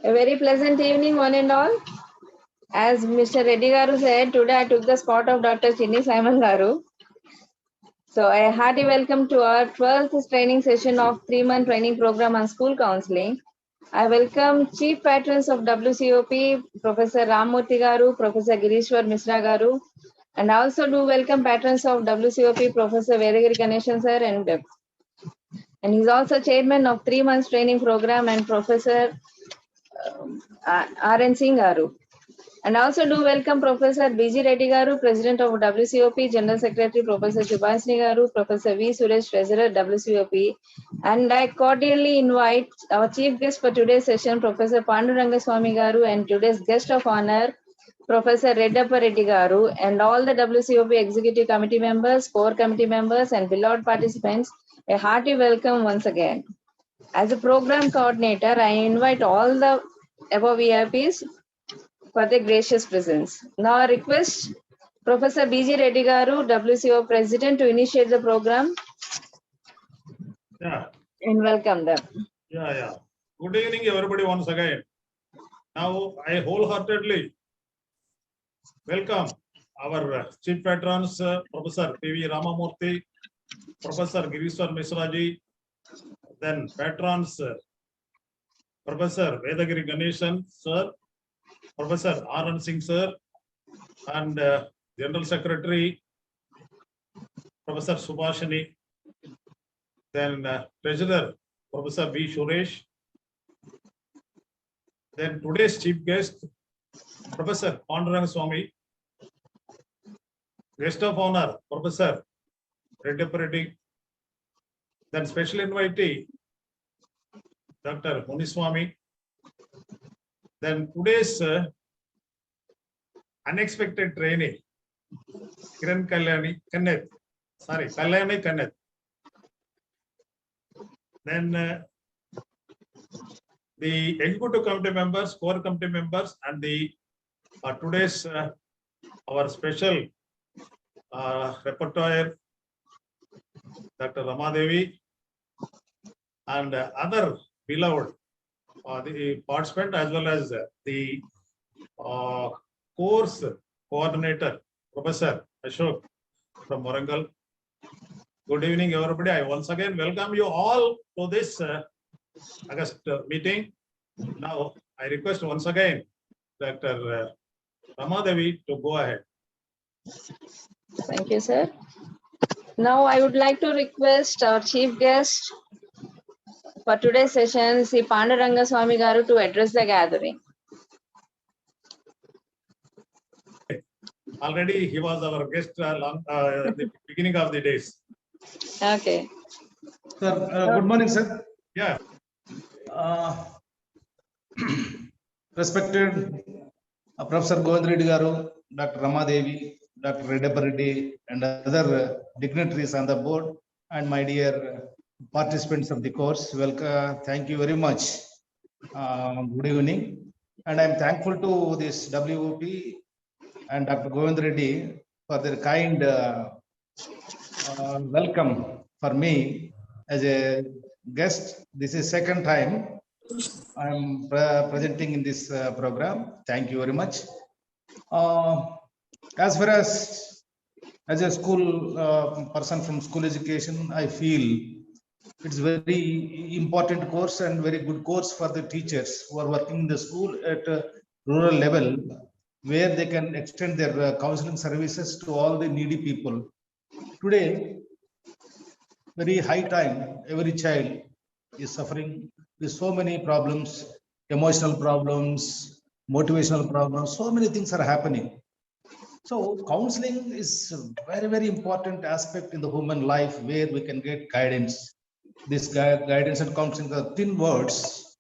A very pleasant evening, one and all. As Mr. Reddy Garu said, today I took the spot of Dr. Chinni Simon Garu. So, a hearty welcome to our 12th training session of 3-month training program on school counseling. I welcome Chief Patrons of WCOP, Professor Ramurthy Garu, Professor Girishwar Misra Garu, and also do welcome patrons of WCOP, Professor Vedagiri Ganeshan sir, and he's also chairman of 3 months training program and Professor R.N. Singh Garu. And also do welcome Professor B.G. Reddy Garu, President of WCOP, General Secretary Professor Subhashini Garu, Professor V. Suresh, Treasurer WCOP. And I cordially invite our chief guest for today's session, Professor Panduranga Swami Garu, and today's guest of honor, Professor Reddappa Reddy Garu, and all the WCOP Executive Committee members, core committee members, and beloved participants. A hearty welcome once again. As a program coordinator, I invite all the above VIPs for their gracious presence. Now I request Professor B.G. Reddy Garu, WCO President, to initiate the program. Yeah. And welcome them. Yeah. Good evening, everybody, once again. Now, I wholeheartedly welcome our chief patrons, Professor P.V. Ramamurthy, Professor Girishwar Misraji, then patrons, Professor Vedagiri Ganeshan, sir, Professor R.N. Singh, sir, and General Secretary, Professor Subhashini, then Treasurer, Professor V. Suresh, then today's chief guest, Professor Panduranga Swami, guest of honor, Professor Reddappa Reddy, then special invitee, Dr. Muniswamy, then today's unexpected trainee, Kalyani Kannet. Then the executive committee members, core committee members, and the today's our special repertoire, Dr. Ramadevi, and other beloved the participant, as well as the course coordinator, Professor Ashok from Warangal. Good evening, everybody. I once again welcome you all to this August meeting. Now, I request once again Dr. Ramadevi to go ahead. Thank you, sir. Now, I would like to request our chief guest for today's session, Sri Panduranga Swami Garu, to address the gathering. Already he was our guest at the beginning of the days. Okay. Sir, good morning, sir. Yeah. Respected Professor Govind Reddy Garu, Dr. Ramadevi, Dr. Reddappa Reddy, and other dignitaries on the board, and my dear participants of the course, welcome. Thank you very much. Good evening, and I'm thankful to this WOP and Dr. Govind Reddy for their kind welcome for me as a guest. This is second time I'm presenting in this program. Thank you very much. As far as a school person from school education, I feel it's very important course and very good course for the teachers who are working in the school at a rural level, where they can extend their counseling services to all the needy people. Today, very high time, every child is suffering with so many problems, emotional problems, motivational problems, so many things are happening. So counseling is a very, very important aspect in the human life where we can get guidance. This guidance and counseling, the thin words,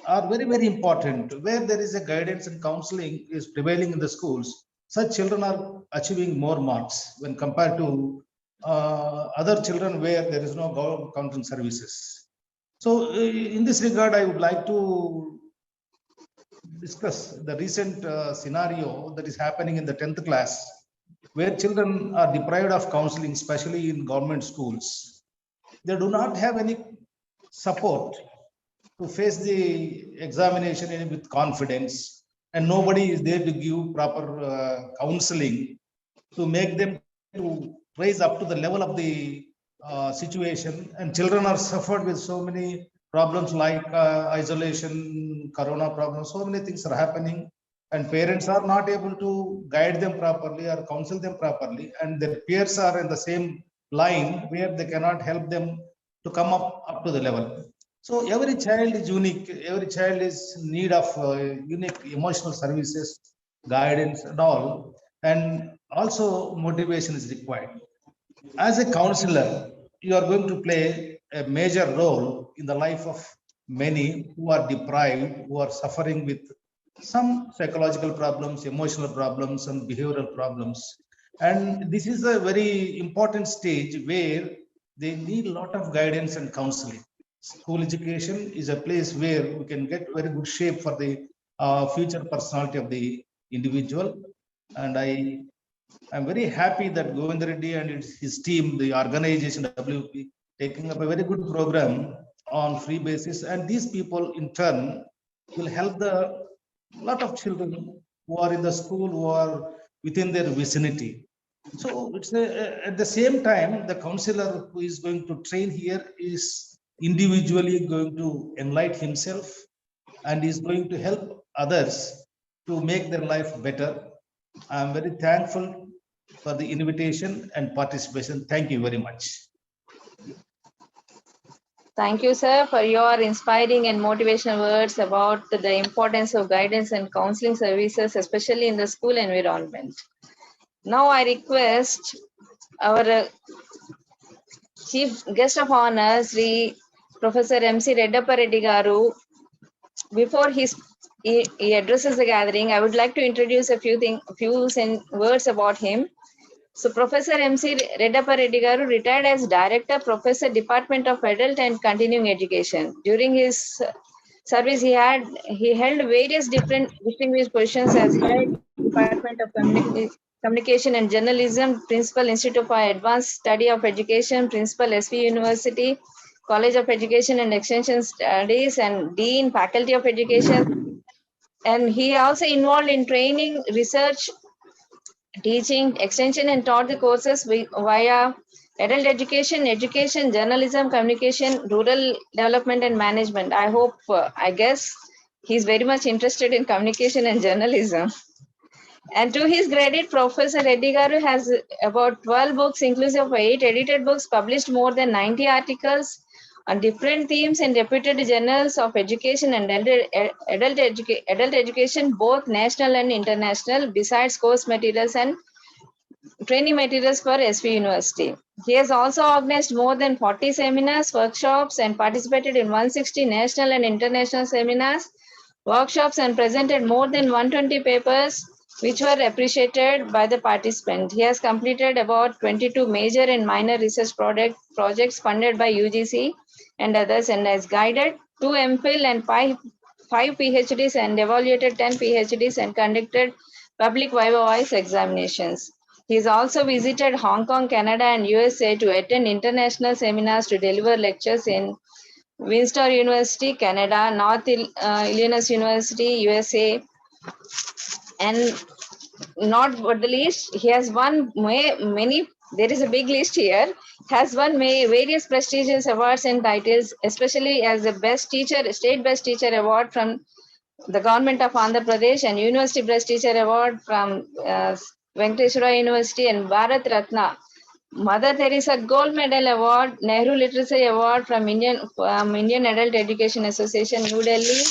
are very, very important. Where there is a guidance and counseling is prevailing in the schools, such children are achieving more marks when compared to other children where there is no counseling services. So in this regard, I would like to discuss the recent scenario that is happening in the 10th class, where children are deprived of counseling, especially in government schools. They do not have any support to face the examination with confidence, and nobody is there to give proper counseling to make them to rise up to the level of the situation. And children are suffered with so many problems like isolation, corona problems, so many things are happening, and parents are not able to guide them properly or counsel them properly, and their peers are in the same line where they cannot help them to come up to the level. So every child is unique, every child is in need of unique emotional services, guidance and all, and also motivation is required. As a counselor, you are going to play a major role in the life of many who are deprived, who are suffering with some psychological problems, emotional problems, and behavioral problems. And this is a very important stage where they need a lot of guidance and counseling. School education is a place where we can get very good shape for the future personality of the individual. And I'm very happy that Govind Reddy and his team, the organization WP, taking up a very good program on free basis. And these people in turn will help the lot of children who are in the school, who are within their vicinity. So it's at the same time, the counselor who is going to train here is individually going to enlighten himself and is going to help others to make their life better. I'm very thankful for the invitation and participation. Thank you very much. Thank you, sir, for your inspiring and motivational words about the importance of guidance and counseling services, especially in the school environment. Now I request our Chief Guest of Honor, Sri Professor M.C. Reddappa Reddy Garu. Before he addresses the gathering, I would like to introduce a few words about him. So Professor M.C. Reddappa Reddy Garu retired as Director, Professor, Department of Adult and Continuing Education. During his service, he held various different distinguished positions as Head, Department of Communication and Journalism, Principal, Institute for Advanced Study of Education, Principal, SV University, College of Education and Extension Studies, and Dean, Faculty of Education. And he also involved in training, research, teaching, extension, and taught the courses via adult education, journalism, communication, rural development, and management. I guess he's very much interested in communication and journalism. And to his credit, Professor Reddy Garu has about 12 books, inclusive of 8 edited books, published more than 90 articles on different themes in reputed journals of education and adult education, both national and international, besides course materials and training materials for SV University. He has also organized more than 40 seminars, workshops, and participated in 160 national and international seminars, workshops, and presented more than 120 papers, which were appreciated by the participants. He has completed about 22 major and minor research projects funded by UGC and others, and has guided 2 MPhil and 5 PhDs and evaluated 10 PhDs and conducted public viva voce examinations. He has also visited Hong Kong, Canada, and USA to attend international seminars, to deliver lectures in Windsor University, Canada, North Illinois University, USA, and not but the least, he has won many. There is a big list here. Has won various prestigious awards and titles, especially as the best teacher, state best teacher award from the government of Andhra Pradesh, and University Best Teacher Award from Venkateswara University, and Bharat Ratna, Mother Teresa Gold Medal Award, Nehru Literacy Award from Indian Adult Education Association, New Delhi,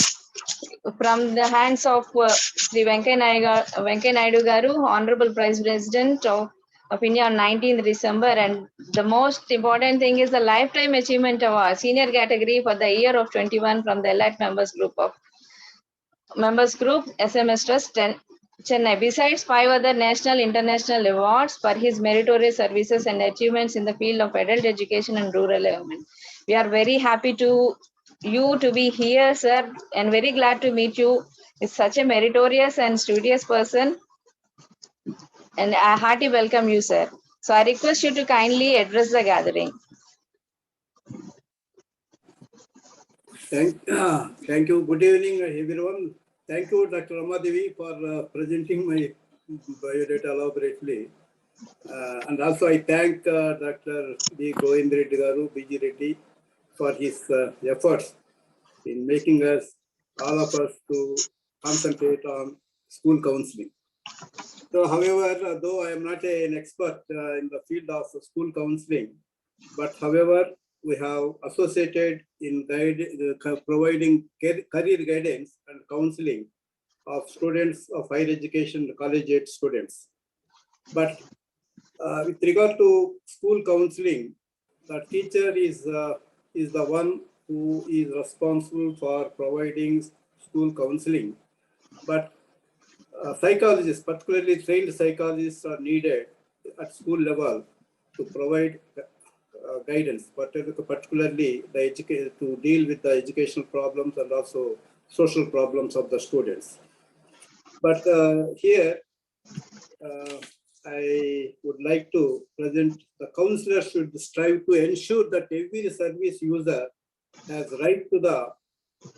from the hands of Sri Venkaiah Naidu Garu, Honorable Vice President of India, on 19th December. And the most important thing is the Lifetime Achievement Award, Senior Category for the year of 21 from the Elite Members Group, SMS Trust, Chennai, besides 5 other national international awards for his meritorious services and achievements in the field of adult education and rural development. We are very happy to be here, sir, and very glad to meet you. It's such a meritorious and studious person, and I heartily welcome you, sir. So I request you to kindly address the gathering. Thank you. Good evening, everyone. Thank you, Dr. Ramadevi, for presenting my biodata elaborately. And also, I thank Dr. B. Govind Reddy Garu, BG Reddy, for his efforts in making us, all of us, to concentrate on school counseling. So, however, though I am not an expert in the field of school counseling, but however, we have associated in providing career guidance and counseling of students of higher education, college-age students. But with regard to school counseling, the teacher is the one who is responsible for providing school counseling. But psychologists, particularly trained psychologists, are needed at school level to provide guidance, particularly to deal with the educational problems and also social problems of the students. But here, I would like to present the counselor should strive to ensure that every service user has right to the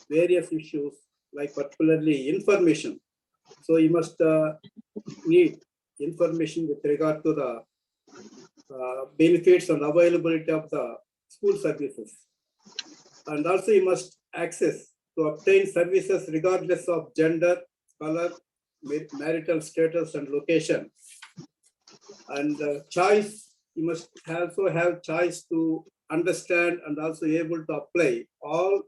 various issues, like particularly information. So you must need information with regard to the benefits and availability of the school services. And also you must access to obtain services regardless of gender, color, marital status and location. And choice, you must also have choice to understand and also able to apply all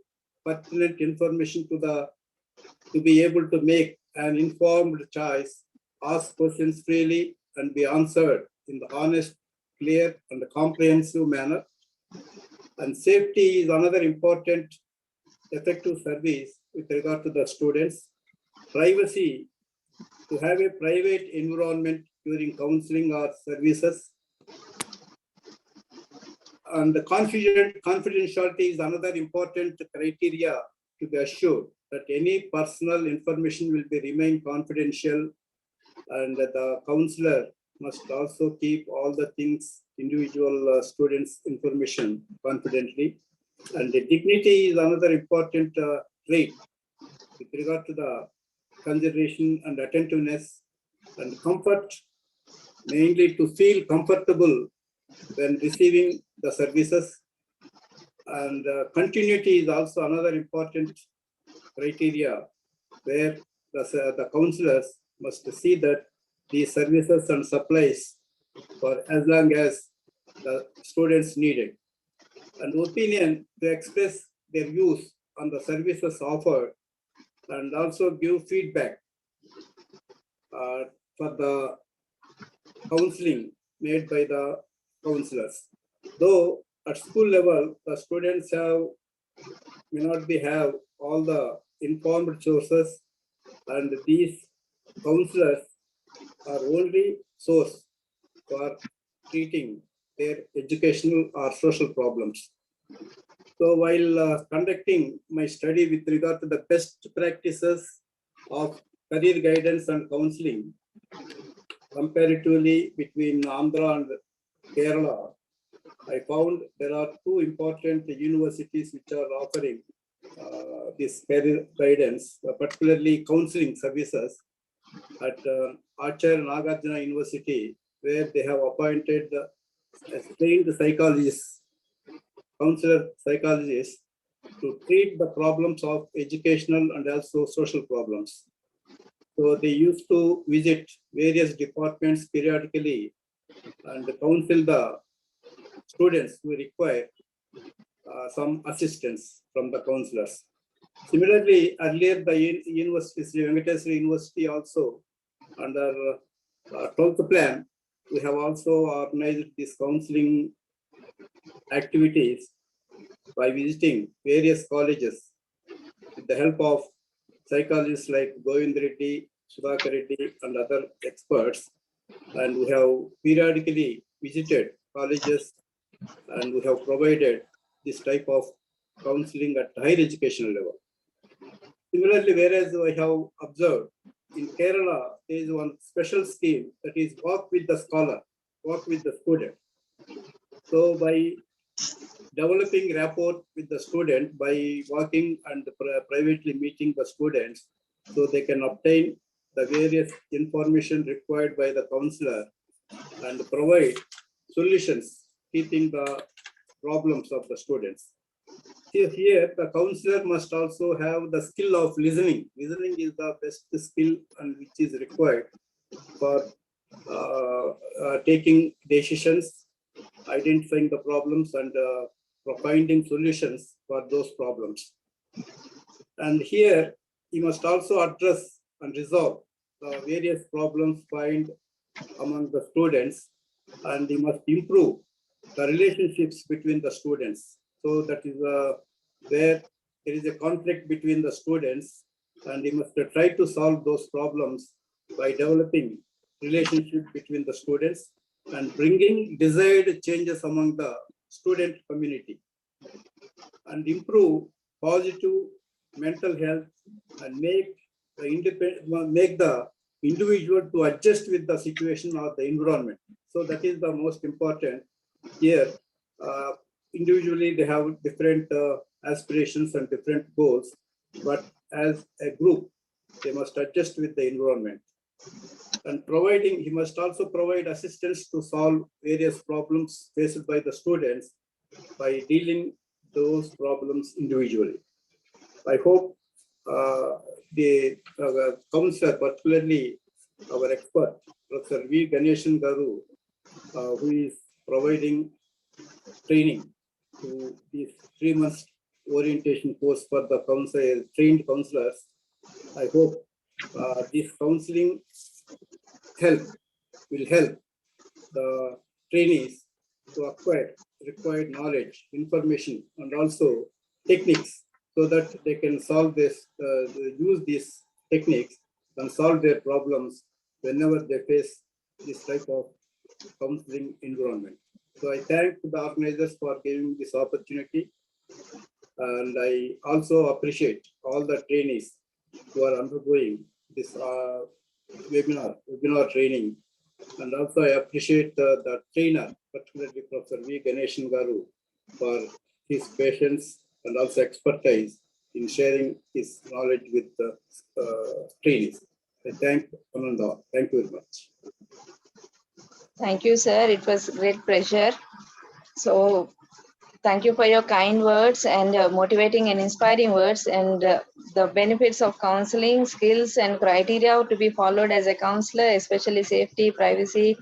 pertinent information to be able to make an informed choice, ask questions freely and be answered in the honest, clear and comprehensive manner. And safety is another important effective service with regard to the students. Privacy, to have a private environment during counseling or services. And the confidentiality is another important criteria to be assured that any personal information will be remain confidential, and the counselor must also keep all the things, individual students' information confidently. And the dignity is another important trait with regard to the consideration and attentiveness and comfort, mainly to feel comfortable when receiving the services. And continuity is also another important criteria where the counselors must see that these services and supplies for as long as the students need it. And opinion, to express their views on the services offered and also give feedback for the counseling made by the counselors. Though at school level, the students may not have all the informed sources, and these counselors are only source for treating their educational or social problems. So while conducting my study with regard to the best practices of career guidance and counseling, comparatively between Andhra and Kerala, I found there are two important universities which are offering this career guidance, particularly counseling services at Acharya Nagarjuna University, where they have appointed trained psychologists, counselor psychologists, to treat the problems of educational and also social problems. So they used to visit various departments periodically and counsel the students who require some assistance from the counselors. Similarly, earlier the university, Sri Venkateswara University also, under 12th plan, we have also organized these counseling activities by visiting various colleges with the help of psychologists like Govind Reddy, Sudhakar Reddy, and other experts. And we have periodically visited colleges and we have provided this type of counseling at higher educational level. Similarly, whereas I have observed in Kerala, there is one special scheme that is walk with the scholar, walk with the student. So by developing rapport with the student by working and privately meeting the students so they can obtain the various information required by the counselor and provide solutions keeping the problems of the students. Here, the counselor must also have the skill of listening. Listening is the best skill and which is required for taking decisions, identifying the problems, and finding solutions for those problems. And here, he must also address and resolve the various problems found among the students, and he must improve the relationships between the students. So that is where there is a conflict between the students, and he must try to solve those problems by developing relationship between the students and bringing desired changes among the student community, and improve positive mental health and make the individual to adjust with the situation or the environment. So that is the most important here. Individually, they have different aspirations and different goals, but as a group, they must adjust with the environment. And he must also provide assistance to solve various problems faced by the students by dealing those problems individually. I hope the counselor, particularly our expert, Professor V. Ganeshan Garu, who is providing training to these 3 months orientation course for the trained counselors. I hope this counseling will help the trainees to acquire required knowledge, information, and also techniques so that they can solve use these techniques and solve their problems whenever they face this type of counseling environment. So I thank the organizers for giving this opportunity, and I also appreciate all the trainees who are undergoing this webinar training, and also I appreciate the trainer, particularly Professor V. Ganeshan Garu, for his patience and also expertise in sharing his knowledge with the trainees. I thank Ananda. Thank you very much. Thank you, sir. It was a great pleasure. So thank you for your kind words and motivating and inspiring words, and the benefits of counseling, skills and criteria to be followed as a counselor, especially safety, privacy,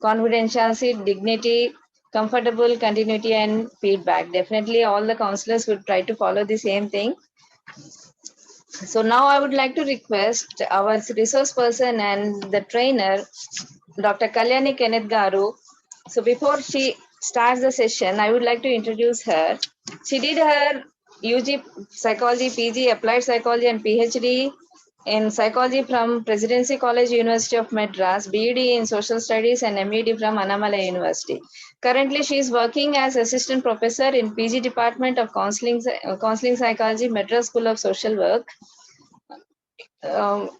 confidentiality, dignity, comfortable, continuity and feedback. Definitely all the counselors would try to follow the same thing. So now I would like to request our resource person and the trainer, Dr. Kalyani Kenneth Garu. So before she starts the session, I would like to introduce her. She did her UG Psychology, PG, Applied Psychology and PhD in Psychology from Presidency College, University of Madras, BEd in Social Studies and MEd from Annamalai University. Currently, she is working as Assistant Professor in PG Department of Counseling Psychology, Madras School of Social Work,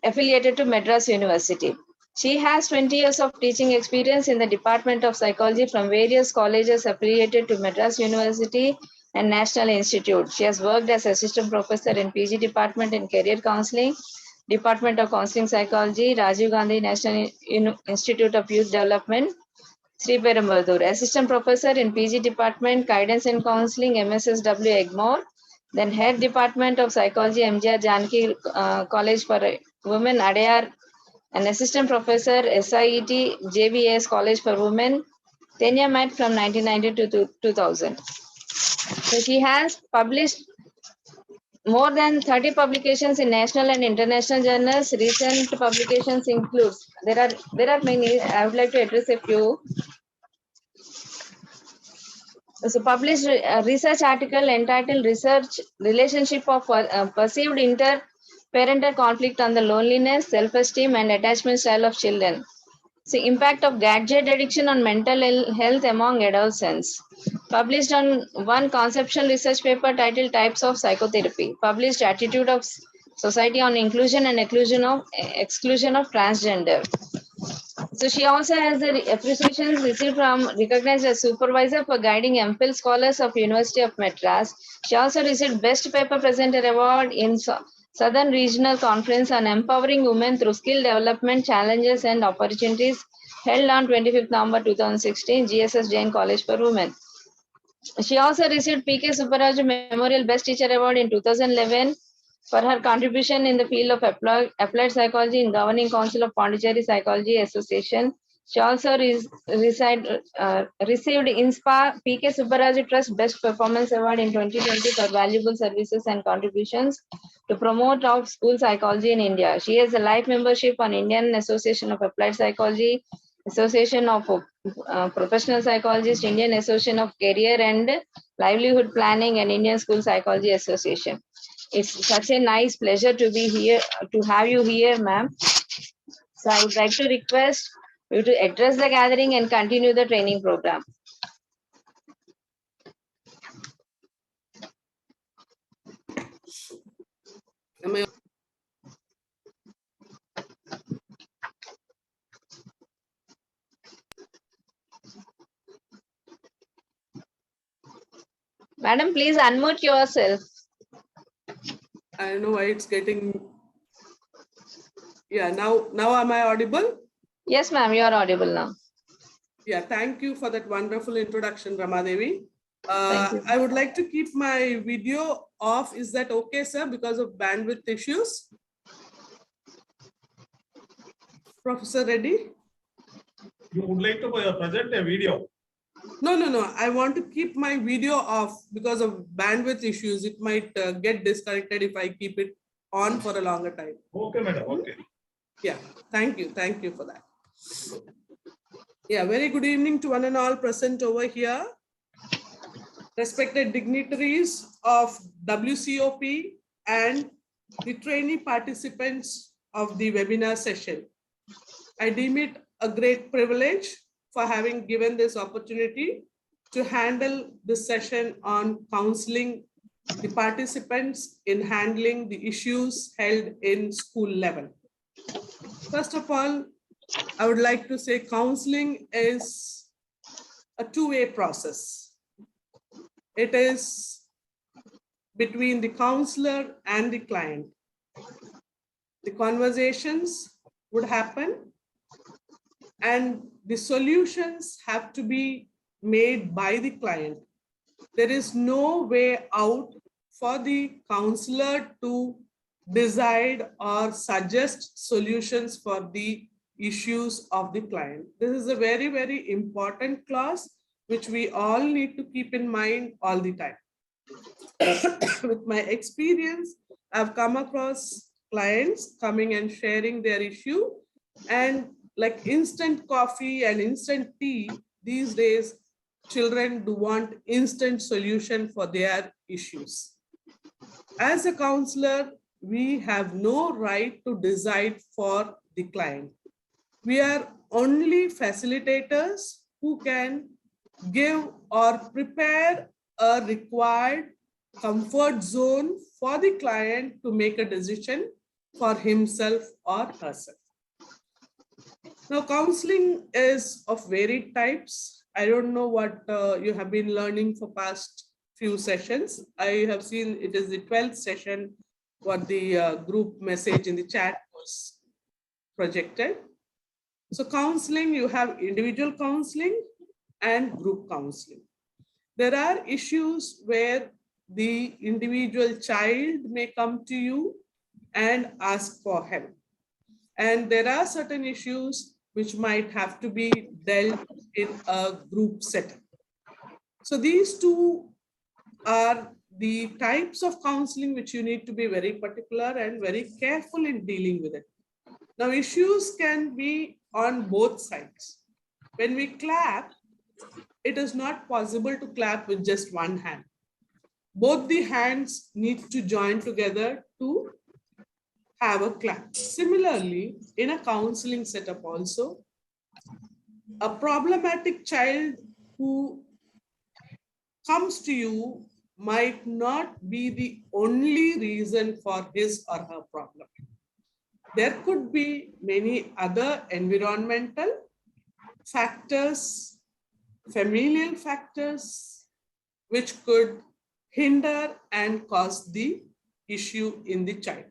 affiliated to Madras University. She has 20 years of teaching experience in the Department of Psychology from various colleges affiliated to Madras University and National Institute. She has worked as Assistant Professor in PG Department in Career Counseling, Department of Counseling Psychology, Rajiv Gandhi National Institute of Youth Development, Sri Perumbudur. Assistant Professor in PG Department, Guidance and Counseling, MSSW Egmore. Then Head Department of Psychology, MGR Janaki College for Women, Adayar, and Assistant Professor, SIET, JVS College for Women, tenure met from 1990 to 2000. So she has published more than 30 publications in national and international journals. Recent publications include, there are many, I would like to address a few. So published a research article entitled Research Relationship of Perceived Inter-Parental Conflict on the Loneliness, Self-Esteem and Attachment Style of Children. So impact of gadget addiction on mental health among adolescents. Published on one conceptual research paper titled Types of Psychotherapy. Published Attitude of Society on Inclusion and Exclusion of Transgender. So she also has the appreciations received from recognized as supervisor for guiding MPhil scholars of University of Madras. She also received Best Paper Presenter Award in Southern Regional Conference on Empowering Women Through Skill Development Challenges and Opportunities held on 25th November 2016, GSS Jain College for Women. She also received P.K. Subbaraju Memorial Best Teacher Award in 2011 for her contribution in the field of applied psychology in Governing Council of Pondicherry Psychology Association. She also received INSPA P.K. Subbaraju Trust Best Performance Award in 2020 for valuable services and contributions to promote of school psychology in India. She has a life membership on Indian Association of Applied Psychology, Association of Professional Psychologists, Indian Association of Career and Livelihood Planning, and Indian School Psychology Association. It's such a nice pleasure to be here, to have you here, ma'am. So I would like to request you to address the gathering and continue the training program. Madam, please unmute yourself. I don't know why it's getting. Yeah, now am I audible? Yes, ma'am, you are audible now. Yeah, thank you for that wonderful introduction, Ramadevi. Thank you. I would like to keep my video off. Is that okay, sir? Because of bandwidth issues. Professor Reddy? You would like to present a video? No. I want to keep my video off because of bandwidth issues. It might get disconnected if I keep it on for a longer time. Okay, madam. Okay. Yeah, thank you. Thank you for that. Yeah, very good evening to one and all present over here. Respected dignitaries of WCOP and the trainee participants of the webinar session. I deem it a great privilege for having given this opportunity to handle this session on counseling the participants in handling the issues held in school level. First of all, I would like to say counseling is a two-way process. It is between the counselor and the client. The conversations would happen and the solutions have to be made by the client. There is no way out for the counselor to decide or suggest solutions for the issues of the client. This is a very, very important clause which we all need to keep in mind all the time. With my experience, I've come across clients coming and sharing their issue, and like instant coffee and instant tea, these days, children do want instant solution for their issues. As a counselor, we have no right to decide for the client. We are only facilitators who can give or prepare a required comfort zone for the client to make a decision for himself or herself. Now, counseling is of varied types. I don't know what you have been learning for past few sessions. I have seen it is the 12th session what the group message in the chat was projected. So counseling, you have individual counseling and group counseling. There are issues where the individual child may come to you and ask for help. And there are certain issues which might have to be dealt in a group setting. So these two are the types of counseling which you need to be very particular and very careful in dealing with it. Now, issues can be on both sides. When we clap, it is not possible to clap with just one hand. Both the hands need to join together to have a clap. Similarly, in a counseling setup also, a problematic child who comes to you might not be the only reason for his or her problem. There could be many other environmental factors, familial factors, which could hinder and cause the issue in the child.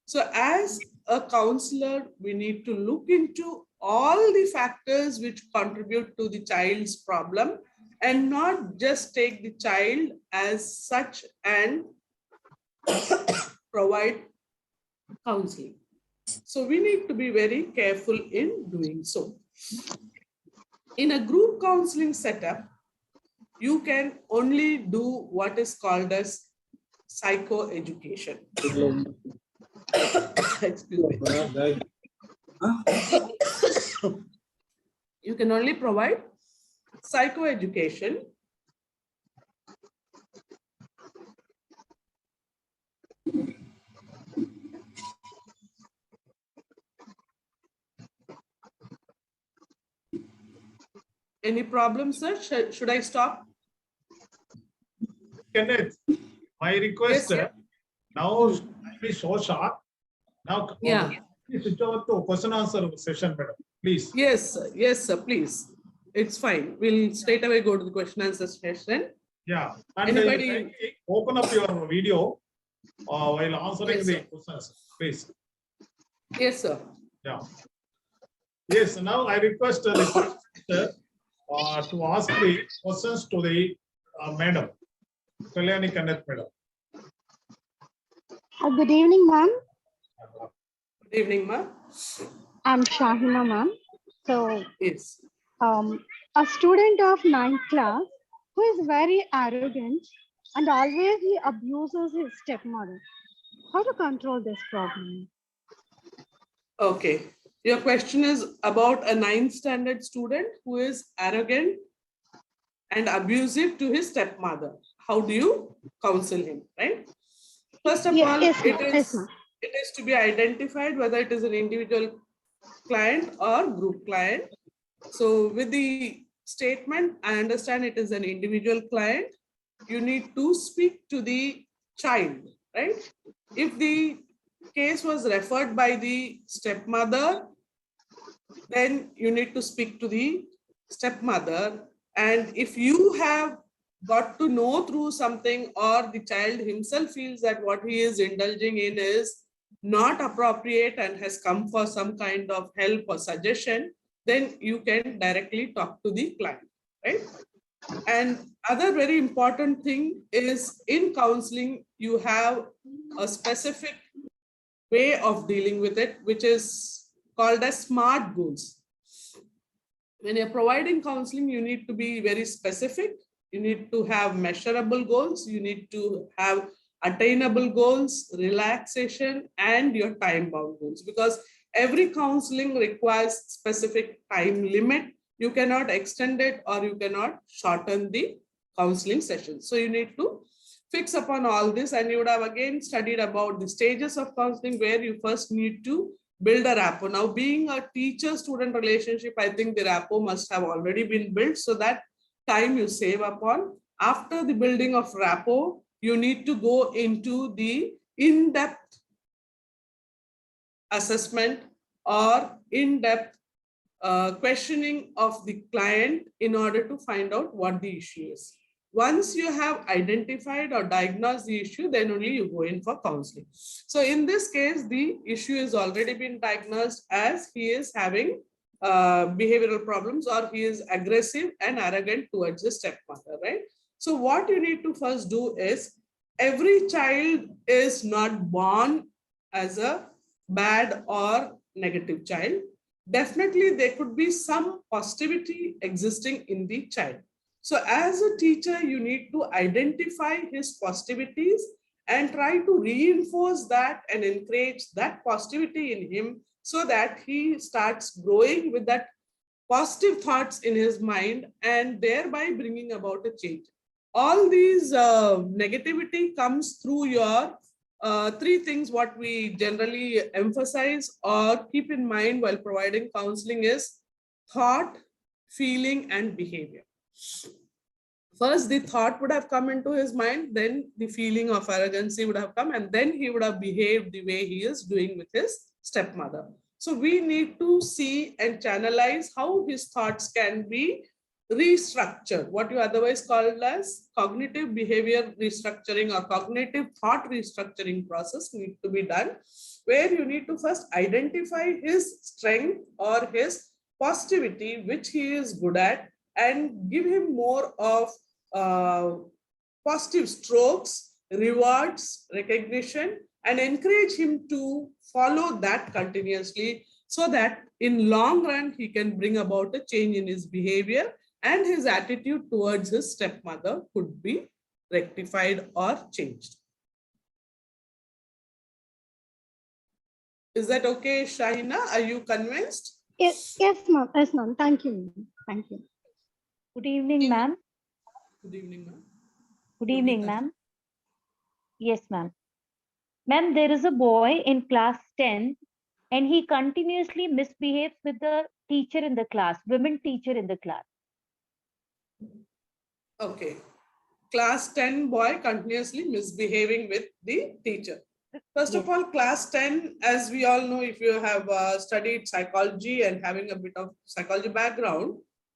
So as a counselor, we need to look into all the factors which contribute to the child's problem and not just take the child as such and provide counseling. So we need to be very careful in doing so. In a group counseling setup, you can only do what is called as psychoeducation. Excuse me. You can only provide psychoeducation. Any problems, sir? Should I stop? Kenneth, my request, Yes, now I'll be so short. Now, Yeah. please switch over to question answer session, madam, please. Yes, sir. Yes, sir. Please. It's fine. We'll straight away go to the question answer session. Yeah, and Anybody- kindly open up your video while answering Yes, the sir. questions, please. Yes, sir. Yeah. Yes, now I request the participant, to ask the questions to the madam, Kalyani Kenneth, madam. Good evening, ma'am. Good evening, ma. I'm Shahina, ma'am. So, Yes. a student of 9th class who is very arrogant and always he abuses his stepmother. How to control this problem? Okay. Your question is about a 9th standard student who is arrogant and abusive to his stepmother. How do you counsel him, right? First of all, Yes, ma'am. Yes, ma'am. it is to be identified whether it is an individual client or group client. So with the statement, I understand it is an individual client. You need to speak to the child, right? If the case was referred by the stepmother, then you need to speak to the stepmother. And if you have got to know through something or the child himself feels that what he is indulging in is not appropriate and has come for some kind of help or suggestion, then you can directly talk to the client, right? And other very important thing is in counseling, you have a specific way of dealing with it, which is called as SMART goals. When you're providing counseling, you need to be very specific. You need to have measurable goals. You need to have attainable goals, relaxation, and your time-bound goals, because every counseling requires specific time limit. You cannot extend it or you cannot shorten the counseling session. So you need to fix upon all this, and you would have again studied about the stages of counseling where you first need to build a rapport. Now, being a teacher-student relationship, I think the rapport must have already been built, so that time you save upon. After the building of rapport, you need to go into the in-depth assessment or in-depth questioning of the client in order to find out what the issue is. Once you have identified or diagnosed the issue, then only you go in for counseling. So in this case, the issue has already been diagnosed as he is having behavioral problems, or he is aggressive and arrogant towards his stepmother, right? So what you need to first do is, every child is not born as a bad or negative child. Definitely there could be some positivity existing in the child. So as a teacher, you need to identify his positivities and try to reinforce that and encourage that positivity in him, so that he starts growing with that positive thoughts in his mind and thereby bringing about a change. All these negativity comes through your three things. What we generally emphasize or keep in mind while providing counseling is thought, feeling, and behavior. First, the thought would have come into his mind, then the feeling of arrogancy would have come, and then he would have behaved the way he is doing with his stepmother. So we need to see and channelize how his thoughts can be restructured, what you otherwise call as cognitive behavior restructuring or cognitive thought restructuring process need to be done, where you need to first identify his strength or his positivity, which he is good at, and give him more of positive strokes, rewards, recognition, and encourage him to follow that continuously, so that in long run he can bring about a change in his behavior and his attitude towards his stepmother could be rectified or changed. Is that okay, Shahina? Are you convinced? Yes, ma'am. Yes, ma'am. Thank you. Ma'am. Thank you. Good evening, ma'am. Good evening, ma'am. Good evening, ma'am. Yes, ma'am. Ma'am, there is a boy in class 10 and he continuously misbehaves with the teacher in the class, women teacher in the class. Okay. Class 10 boy continuously misbehaving with the teacher. First of all, class 10, as we all know, if you have studied psychology and having a bit of psychology background,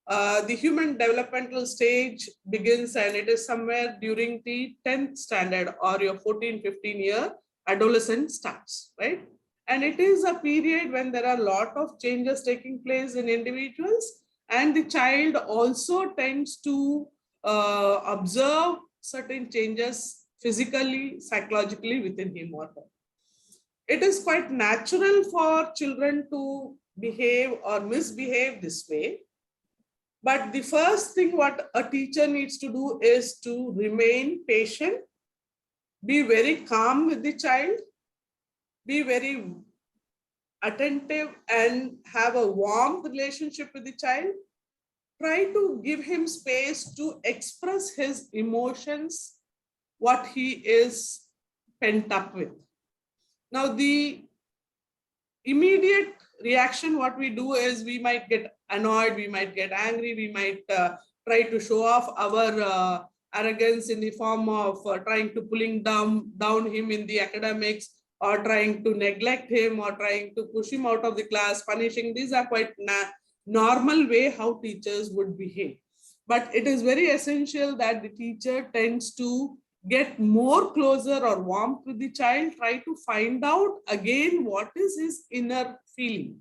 the human developmental stage begins, and it is somewhere during the 10th standard or your 14-15 year adolescent starts, right? And it is a period when there are a lot of changes taking place in individuals, and the child also tends to observe certain changes physically, psychologically within him or her. It is quite natural for children to behave or misbehave this way. But the first thing what a teacher needs to do is to remain patient, be very calm with the child, be very attentive and have a warm relationship with the child. Try to give him space to express his emotions, what he is pent up with. Now, the immediate reaction, what we do is we might get annoyed, we might get angry, we might try to show off our arrogance in the form of trying to pulling down him in the academics, or trying to neglect him, or trying to push him out of the class, punishing. These are quite normal way how teachers would behave. But it is very essential that the teacher tends to get more closer or warm to the child, try to find out again what is his inner feeling,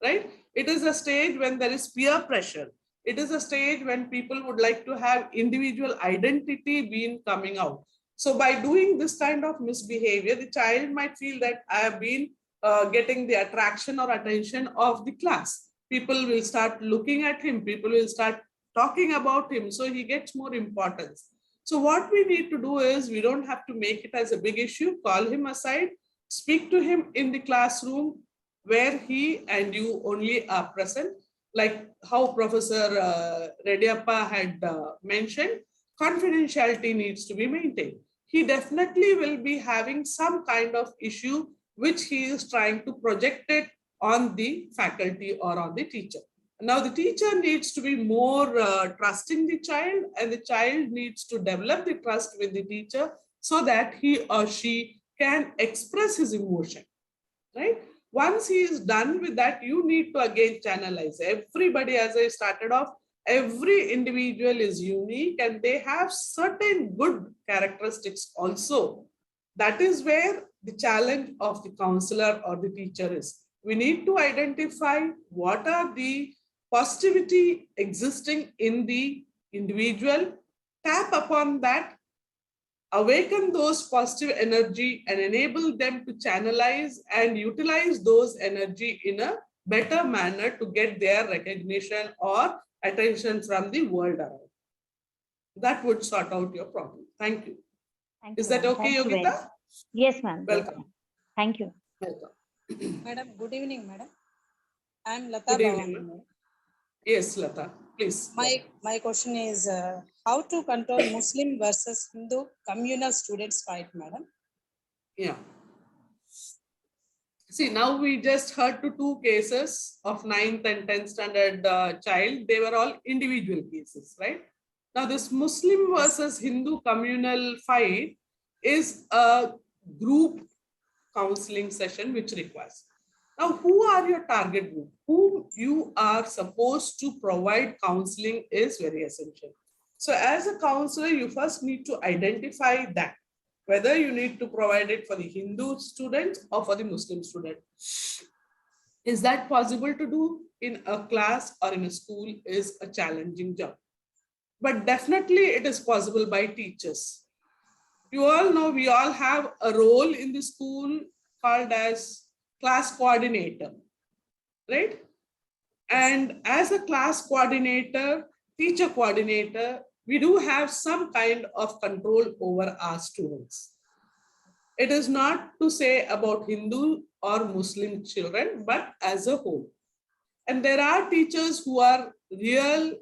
right? It is a stage when there is peer pressure. It is a stage when people would like to have individual identity being coming out. So by doing this kind of misbehavior, the child might feel that I have been getting the attraction or attention of the class. People will start looking at him, people will start talking about him, so he gets more importance. So what we need to do is, we don't have to make it as a big issue, call him aside, speak to him in the classroom where he and you only are present, like how Professor Reddyappa had mentioned, confidentiality needs to be maintained. He definitely will be having some kind of issue which he is trying to project it on the faculty or on the teacher. Now the teacher needs to be more trusting the child, and the child needs to develop the trust with the teacher so that he or she can express his emotion, right? Once he is done with that, you need to again channelize. Everybody, as I started off, every individual is unique and they have certain good characteristics also. That is where the challenge of the counselor or the teacher is. We need to identify what are the positivity existing in the individual, tap upon that, awaken those positive energy and enable them to channelize and utilize those energy in a better manner to get their recognition or attention from the world around. That would sort out your problem. Thank you. Is that okay, Yogita? Yes, ma'am. Welcome. Thank you. Welcome. Madam, good evening, madam. I am Lata. Good evening, Bhavani, ma'am. madam. Yes, Lata, please. My question is how to control Muslim versus Hindu communal students fight, madam? Yeah. See, now we just heard to two cases of 9th and 10th standard child. They were all individual cases, right? Now this Muslim versus Hindu communal fight is a group counseling session which requires. Now, who are your target group? Whom you are supposed to provide counseling is very essential. So as a counselor, you first need to identify that, whether you need to provide it for the Hindu student or for the Muslim student. Is that possible to do in a class or in a school is a challenging job. But definitely it is possible by teachers. You all know we all have a role in the school called as class coordinator, right? And as a class coordinator, teacher coordinator, we do have some kind of control over our students. It is not to say about Hindu or Muslim children, but as a whole. And there are teachers who are real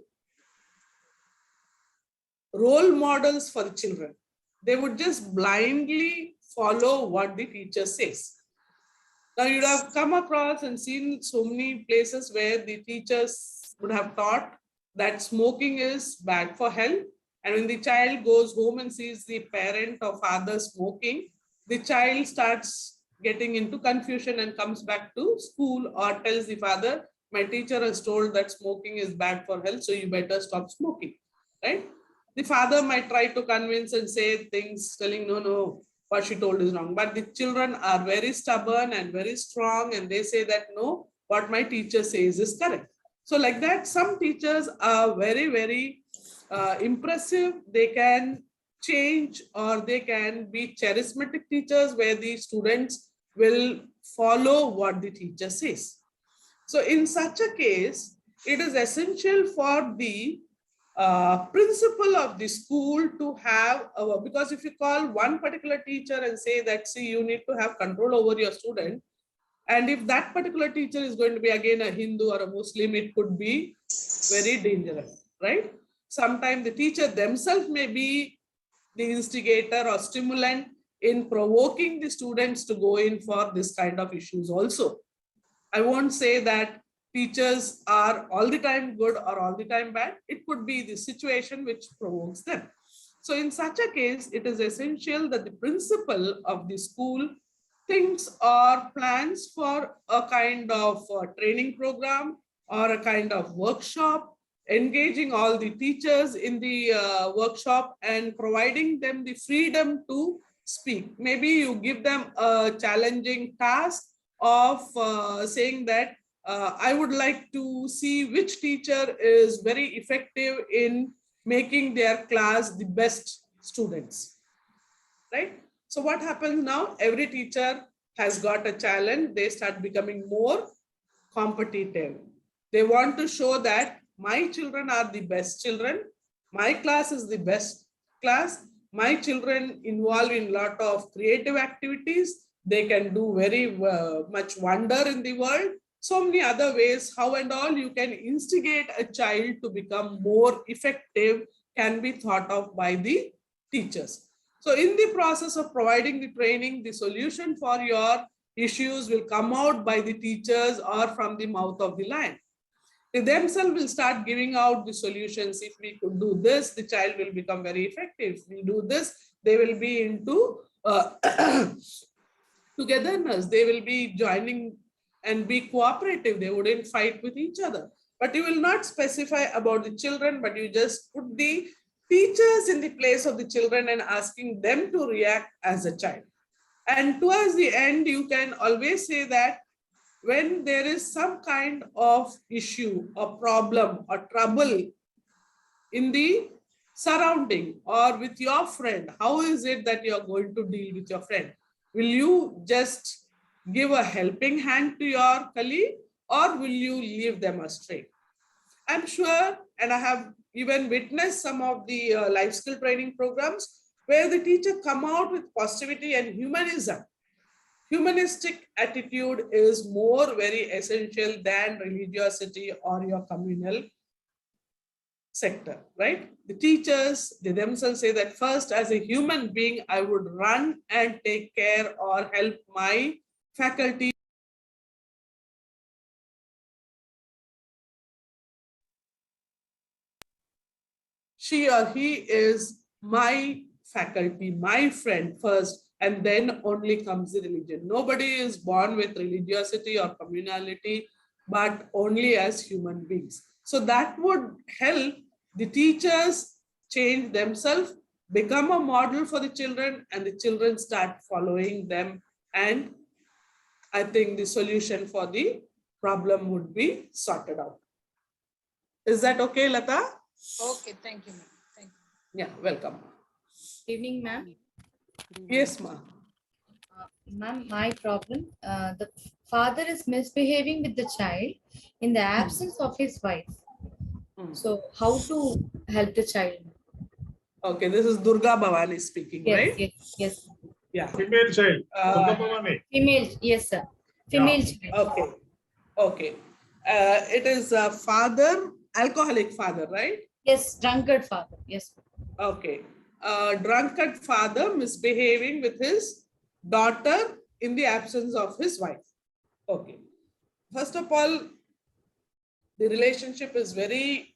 role models for the children. They would just blindly follow what the teacher says. Now you'd have come across and seen so many places where the teachers would have taught that smoking is bad for health. And when the child goes home and sees the parent or father smoking, the child starts getting into confusion and comes back to school or tells the father, my teacher has told that smoking is bad for health, so you better stop smoking, right? The father might try to convince and say things telling, no, no, what she told is wrong. But the children are very stubborn and very strong, and they say that, no, what my teacher says is correct. So like that, some teachers are very, very impressive. They can change, or they can be charismatic teachers where the students will follow what the teacher says. So in such a case, it is essential for the principal of the school to have, because if you call one particular teacher and say that, see, you need to have control over your student, and if that particular teacher is going to be again a Hindu or a Muslim, it could be very dangerous, right? Sometimes the teacher themselves may be the instigator or stimulant in provoking the students to go in for this kind of issues also. I won't say that teachers are all the time good or all the time bad. It could be the situation which provokes them. So in such a case, it is essential that the principal of the school thinks or plans for a kind of training program or a kind of workshop, engaging all the teachers in the workshop and providing them the freedom to speak. Maybe you give them a challenging task of saying that I would like to see which teacher is very effective in making their class the best students, right? So what happens now? Every teacher has got a challenge. They start becoming more competitive. They want to show that my children are the best children. My class is the best class. My children involved in a lot of creative activities. They can do very much wonder in the world. So many other ways, how and all you can instigate a child to become more effective can be thought of by the teachers. So in the process of providing the training, the solution for your issues will come out by the teachers or from the mouth of the lion. They themselves will start giving out the solutions. If we could do this, the child will become very effective. If we do this, they will be into togetherness. They will be joining and be cooperative. They wouldn't fight with each other. But you will not specify about the children, but you just put the teachers in the place of the children and asking them to react as a child. And towards the end, you can always say that when there is some kind of issue or problem or trouble in the surrounding or with your friend, how is it that you're going to deal with your friend? Will you just give a helping hand to your colleague, or will you leave them astray? I'm sure, and I have even witnessed some of the life skill training programs where the teacher come out with positivity and humanism. Humanistic attitude is more very essential than religiosity or your communal sector, right? The teachers, they themselves say that first, as a human being, I would run and take care or help my faculty. She or he is my faculty, my friend first, and then only comes the religion. Nobody is born with religiosity or communality, but only as human beings. So that would help the teachers change themselves, become a model for the children, and the children start following them. And I think the solution for the problem would be sorted out. Is that okay, Lata? Okay, thank you, ma'am. Thank you. Yeah, welcome. Evening, ma'am. Yes, ma'am. Ma'am, my problem, the father is misbehaving with the child in the absence of his wife. So how to help the child? Okay, this is Durga Bhavani speaking, Yes, right? yes. Yeah. Female child. Durga Bhavani. Female, yes, sir. Female child. Okay. Okay. It is a father, alcoholic father, right? Yes, drunkard father. Yes. Okay. Drunkard father misbehaving with his daughter in the absence of his wife. Okay. First of all, the relationship is very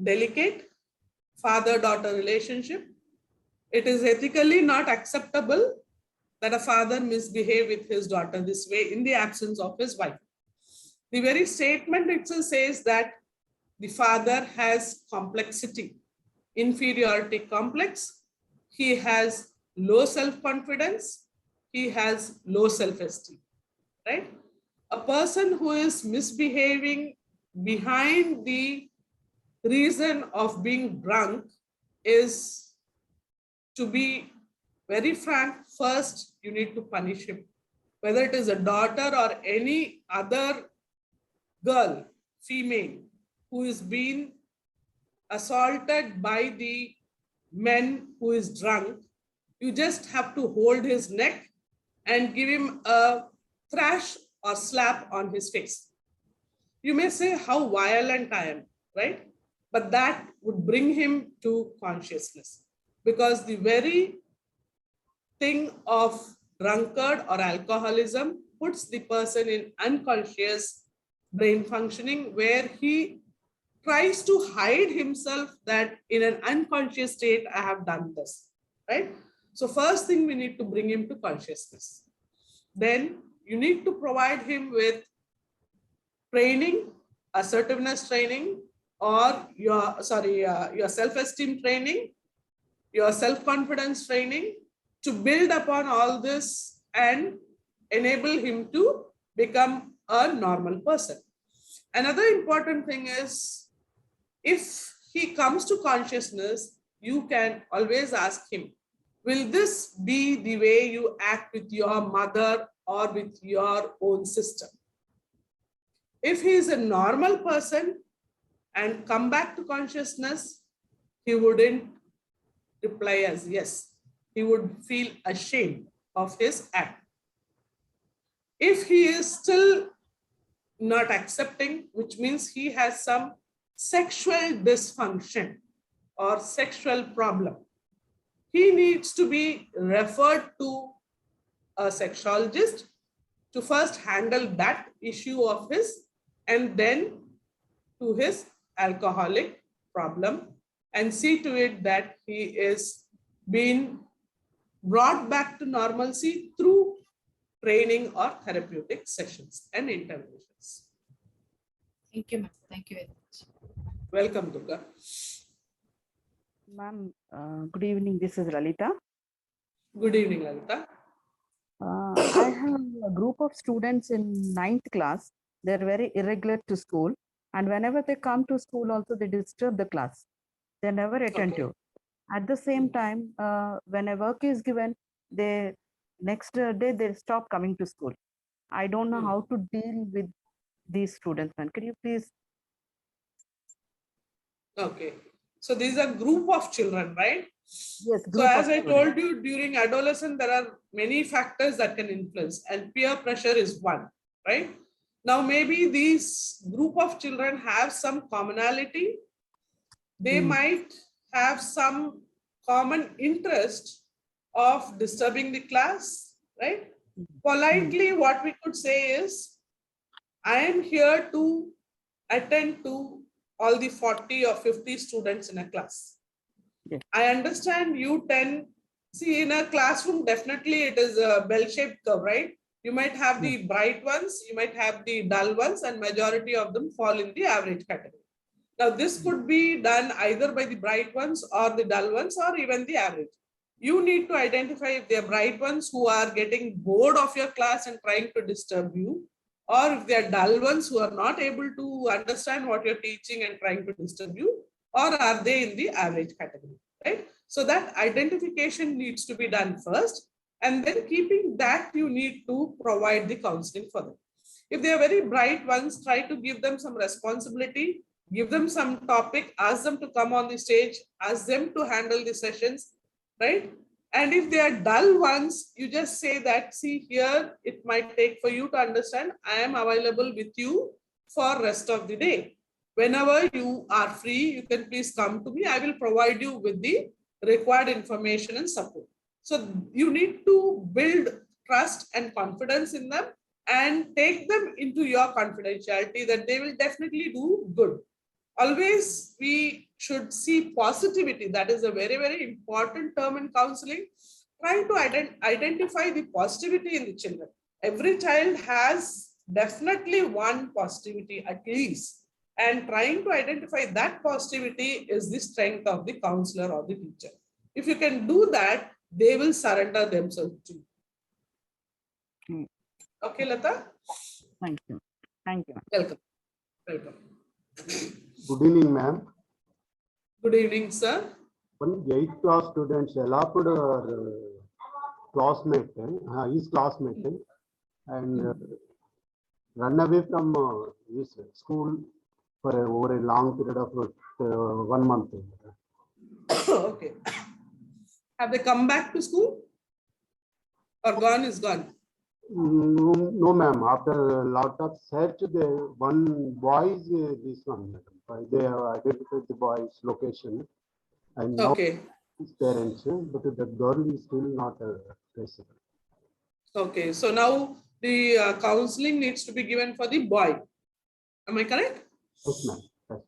delicate, father-daughter relationship. It is ethically not acceptable that a father misbehave with his daughter this way in the absence of his wife. The very statement itself says that the father has complexity, inferiority complex. He has low self-confidence. He has low self-esteem, right? A person who is misbehaving behind the reason of being drunk is, to be very frank, first you need to punish him. Whether it is a daughter or any other girl, female, who is being assaulted by the men who is drunk, you just have to hold his neck and give him a thrash or slap on his face. You may say how violent I am, right? But that would bring him to consciousness, because the very thing of drunkard or alcoholism puts the person in unconscious brain functioning, where he tries to hide himself that in an unconscious state, I have done this, right? So first thing, we need to bring him to consciousness. Then you need to provide him with training, assertiveness training, or your self-esteem training, your self-confidence training, to build upon all this and enable him to become a normal person. Another important thing is, if he comes to consciousness, you can always ask him, will this be the way you act with your mother or with your own sister? If he is a normal person and come back to consciousness, he wouldn't reply as yes. He would feel ashamed of his act. If he is still not accepting, which means he has some sexual dysfunction or sexual problem, he needs to be referred to a sexologist to first handle that issue of his, and then to his alcoholic problem, and see to it that he is being brought back to normalcy through training or therapeutic sessions and interventions. Thank you, ma'am. Thank you very much. Welcome, Durga. Ma'am, good evening. This is Lalita. Good evening, Lalita. I have a group of students in 9th class. They're very irregular to school. And whenever they come to school also, they disturb the class. They're never attentive. At the same time, when a work is given, they next day they stop coming to school. I don't know how to deal with these students, man. Can you please? Okay. So these are group of children, right? Yes. So as I told you, during adolescence, there are many factors that can influence, and peer pressure is one, right? Now, maybe these group of children have some commonality. They might have some common interest of disturbing the class, right? Politely, what we could say is, I am here to attend to all the 40 or 50 students in a class. Yes. I understand you 10 See, in a classroom, definitely it is a bell-shaped curve, right? You might have the bright ones, you might have the dull ones, and majority of them fall in the average category. Now, this could be done either by the bright ones or the dull ones or even the average. You need to identify if they are bright ones who are getting bored of your class and trying to disturb you, or if they are dull ones who are not able to understand what you're teaching and trying to disturb you, or are they in the average category, right? So that identification needs to be done first, and then keeping that, you need to provide the counseling for them. If they are very bright ones, try to give them some responsibility, give them some topic, ask them to come on the stage, ask them to handle the sessions, right? And if they are dull ones, you just say that, see here, it might take for you to understand, I am available with you for rest of the day. Whenever you are free, you can please come to me. I will provide you with the required information and support. So you need to build trust and confidence in them and take them into your confidentiality that they will definitely do good. Always we should see positivity. That is a very, very important term in counseling. Trying to identify the positivity in the children. Every child has definitely one positivity at least. And trying to identify that positivity is the strength of the counselor or the teacher. If you can do that, they will surrender themselves to you. Okay, Lata? Thank you. Thank you. Welcome. Welcome. Good evening, ma'am. Good evening, sir. One 8th class students allowed classmate, his classmate, and run away from his school for over a long period of 1 month. Okay. Have they come back to school? Or gone is gone? No, no, ma'am. After a lot of search, one boy is this one. They have identified the boy's location and now his parents, but the girl is still not traceable. Okay, so now the counseling needs to be given for the boy. Am I correct? Yes, ma'am. Yes,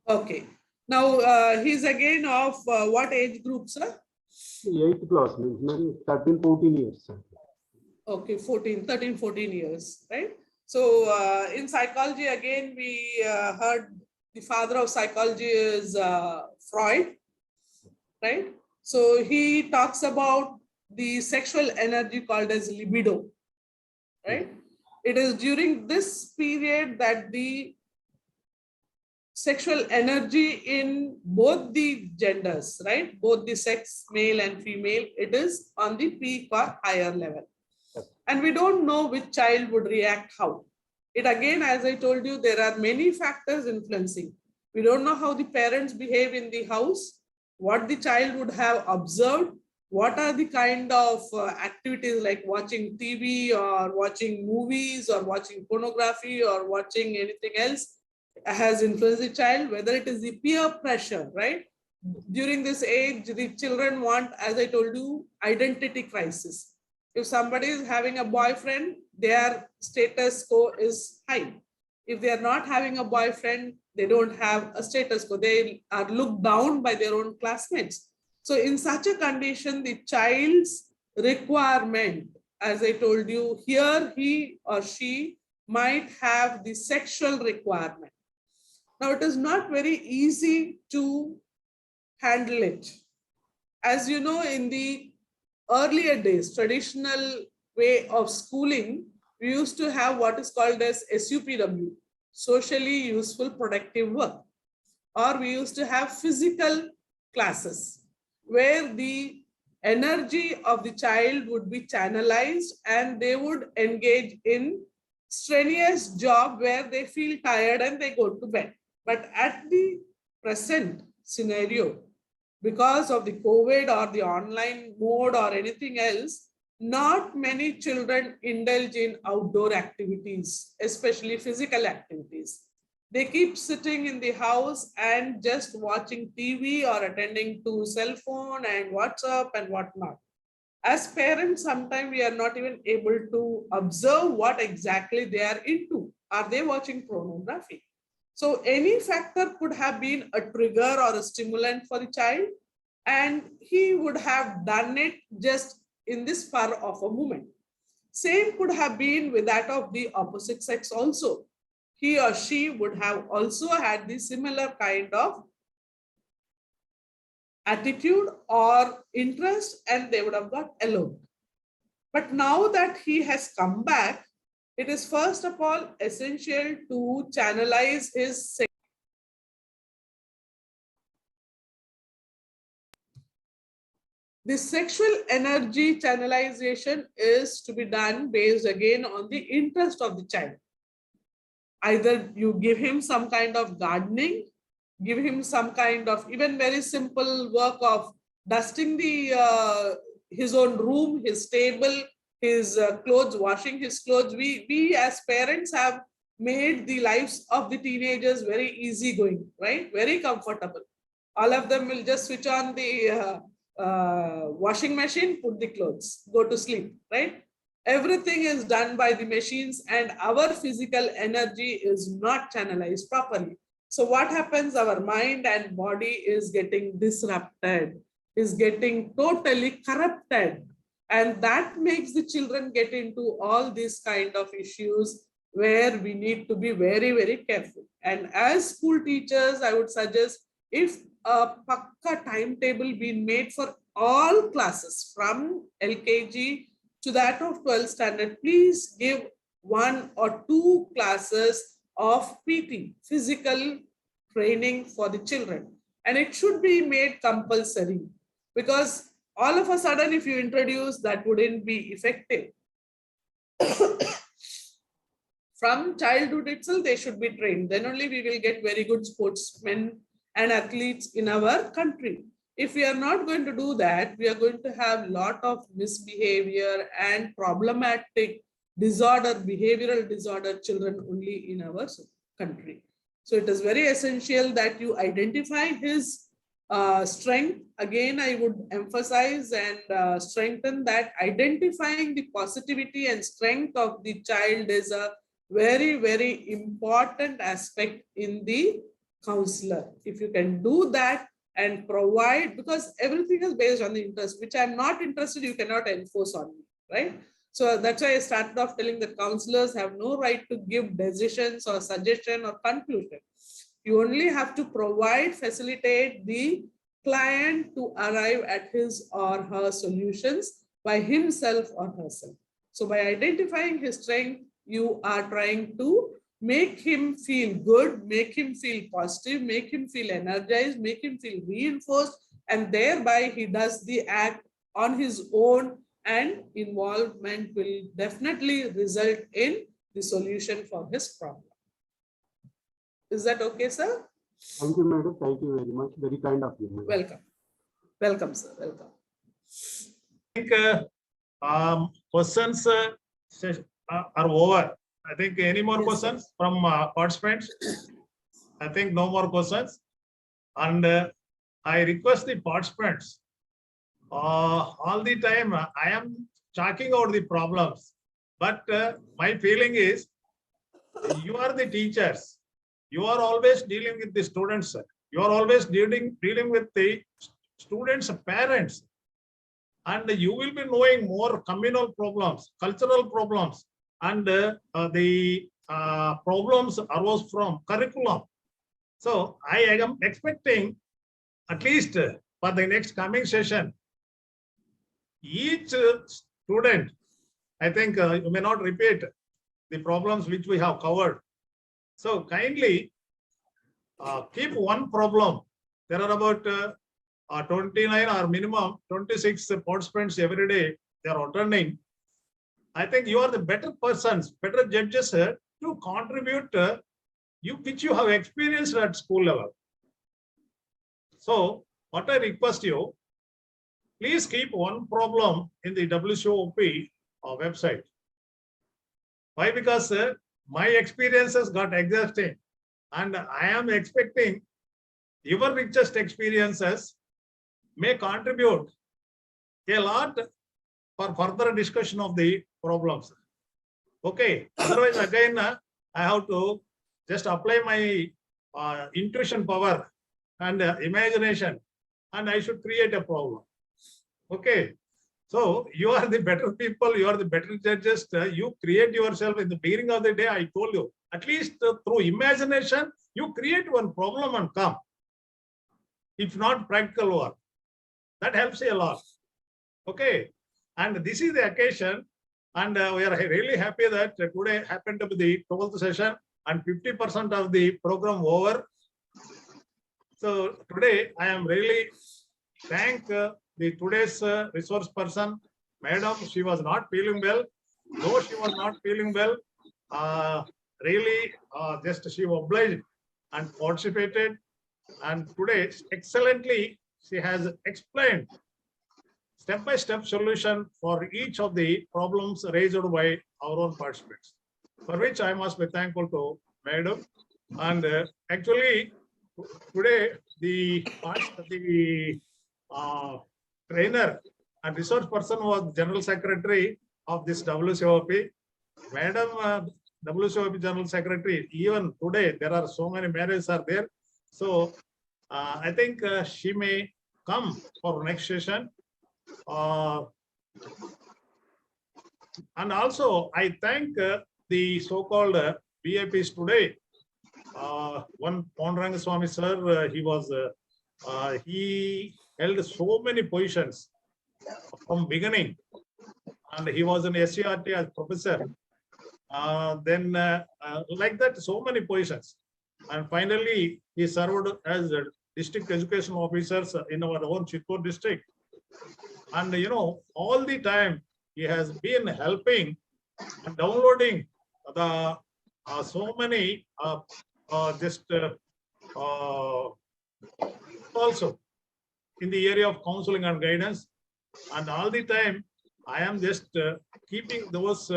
okay. Now he's again of what age group, sir? 8th class means 13, 14 years. Okay, 13, 14 years, right? So in psychology, again, we heard the father of psychology is Freud, right? So he talks about the sexual energy called as libido, right? It is during this period that the sexual energy in both the genders, right? Both the sex, male and female, it is on the peak or higher level. And we don't know which child would react how. It again, as I told you, there are many factors influencing. We don't know how the parents behave in the house, what the child would have observed, what are the kind of activities like watching TV or watching movies or watching pornography or watching anything else has influenced the child, whether it is the peer pressure, right? During this age, the children want, as I told you, identity crisis. If somebody is having a boyfriend, their status quo is high. If they are not having a boyfriend, they don't have a status quo. They are looked down by their own classmates. So in such a condition, the child's requirement, as I told you, here he or she might have the sexual requirement. Now, it is not very easy to handle it. As you know, in the earlier days, traditional way of schooling, we used to have what is called as SUPW, socially useful productive work, or we used to have physical classes where the energy of the child would be channelized and they would engage in strenuous job where they feel tired and they go to bed. But at the present scenario, because of the COVID or the online mode or anything else, not many children indulge in outdoor activities, especially physical activities. They keep sitting in the house and just watching TV or attending to cell phone and WhatsApp and whatnot. As parents, sometimes we are not even able to observe what exactly they are into. Are they watching pornography? So any factor could have been a trigger or a stimulant for the child. and he would have done it just in this spur of a moment. Same could have been with that of the opposite sex also. He or she would have also had the similar kind of attitude or interest, and they would have got alone. But now that he has come back, it is first of all essential to channelize his the sexual energy channelization is to be done based again on the interest of the child. Either you give him some kind of gardening, give him some kind of even very simple work of dusting the his own room, his table, his clothes, washing his clothes. We as parents have made the lives of the teenagers very easygoing, right? Very comfortable. All of them will just switch on the washing machine, put the clothes, go to sleep, right? Everything is done by the machines and our physical energy is not channelized properly. So what happens? Our mind and body is getting disrupted, is getting totally corrupted. And that makes the children get into all these kind of issues where we need to be very, very careful. And as school teachers, I would suggest if a pakka timetable being made for all classes from LKG to that of 12th standard, please give 1 or 2 classes of PT, physical training for the children. And it should be made compulsory, because all of a sudden, if you introduce, that wouldn't be effective. From childhood itself, they should be trained. Then only we will get very good sportsmen and athletes in our country. If we are not going to do that, we are going to have a lot of misbehavior and problematic disorder, behavioral disorder children only in our country. So it is very essential that you identify his strength. Again, I would emphasize and strengthen that identifying the positivity and strength of the child is a very, very important aspect in the counselor. If you can do that and provide, because everything is based on the interest, which I'm not interested, you cannot enforce on me, right? So that's why I started off telling that counselors have no right to give decisions or suggestion or conclusion. You only have to provide, facilitate the client to arrive at his or her solutions by himself or herself. So by identifying his strength, you are trying to make him feel good, make him feel positive, make him feel energized, make him feel reinforced, and thereby he does the act on his own, and involvement will definitely result in the solution for his problem. Is that okay, sir? Thank you, madam. Thank you very much. Very kind of you, madam. Welcome. Welcome, sir. Welcome. I think questions are over. I think any more Yes, questions from participants? I think no more questions. And I request the participants, all the time I am chalking out the problems, but my feeling is you are the teachers. You are always dealing with the students. You are always dealing with the students' parents. And you will be knowing more communal problems, cultural problems, and the problems arose from curriculum. So I am expecting at least for the next coming session, each student, I think you may not repeat the problems which we have covered. So kindly keep one problem. There are about 29 or minimum 26 participants every day. They are attending. I think you are the better persons, better judges to contribute which you have experienced at school level. So what I request you, please keep one problem in the WCOP website. Why? Because my experiences got exhausting, and I am expecting your richest experiences may contribute a lot for further discussion of the problems. Okay. Otherwise, again, I have to just apply my intuition power and imagination and I should create a problem. Okay. So you are the better people, you are the better judges. You create yourself in the beginning of the day. I told you, at least through imagination, you create one problem and come. If not practical work, that helps a lot. Okay. And this is the occasion. And we are really happy that today happened to be the 12th session and 50% of the program over. So today I am really thank the today's resource person, madam. She was not feeling well. Though she was not feeling well, really just she obliged and participated. And today excellently she has explained step-by-step solution for each of the problems raised by our own participants, for which I must be thankful to madam. And actually today the trainer and resource person was general secretary of this WCOP. Madam WCOP general secretary, even today there are so many marriages are there. So I think she may come for next session. And also I thank the so-called VIPs today. One Pondrang Swami sir, he held so many positions from beginning, and he was an SCRT as professor. Like that, so many positions, and finally he served as a district education officers in our own Chittor district. And you know, all the time he has been helping and downloading the so many also in the area of counseling and guidance. And all the time I am just keeping those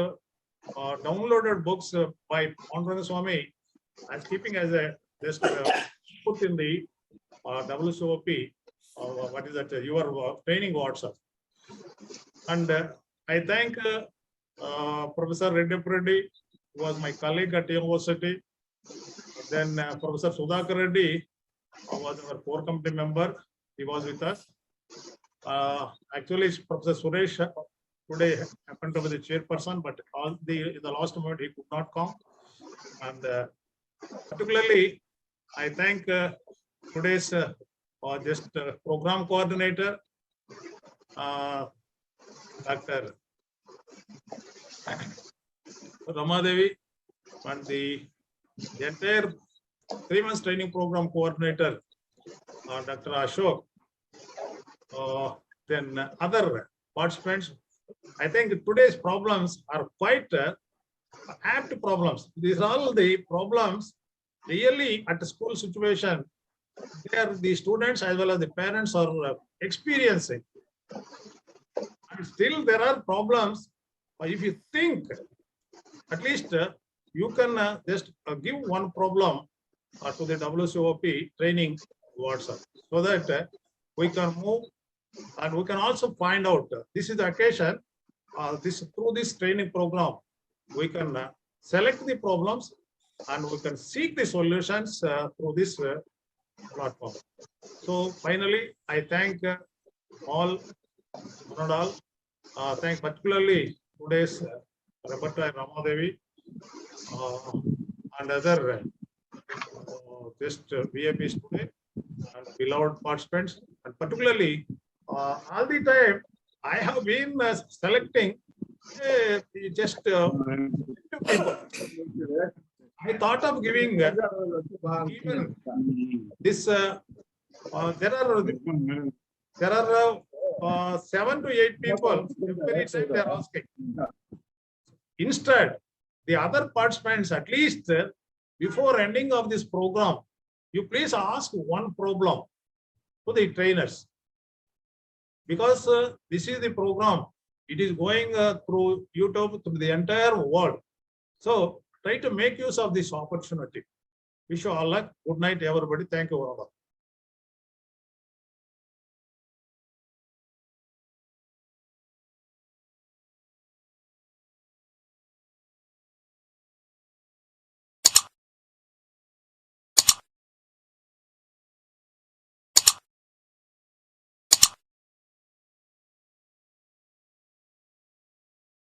downloaded books by Pondrang Swami as keeping as a just put in the WCOP. What is that? Your training WhatsApp. And I thank Professor Reddy, who was my colleague at university. Then Professor Sudhakar Reddy was our core committee member. He was with us. Actually, Professor Suresh today happened to be the chairperson, but in the last moment he could not come. And particularly, I thank today's program coordinator, Dr. Ramadevi, and the entire 3 months training program coordinator, Dr. Ashok, then other participants. I think today's problems are quite apt problems. These are all the problems really at the school situation where the students as well as the parents are experiencing. And still there are problems. If you think, at least you can just give one problem to the WCOP training WhatsApp, so that we can move, and we can also find out this is the occasion. Through this training program, we can select the problems and we can seek the solutions through this platform. So finally, I thank all, not all, thank particularly today's Roberta Ramadevi and other just VIPs today and beloved participants, and particularly all the time I have been selecting just people. I thought of giving even this. There are 7 to 8 people every time they are asking. Instead, the other participants, at least before ending of this program, you please ask one problem to the trainers, because this is the program. It is going through YouTube through the entire world. So try to make use of this opportunity. Wish you all luck. Good night, everybody. Thank you all.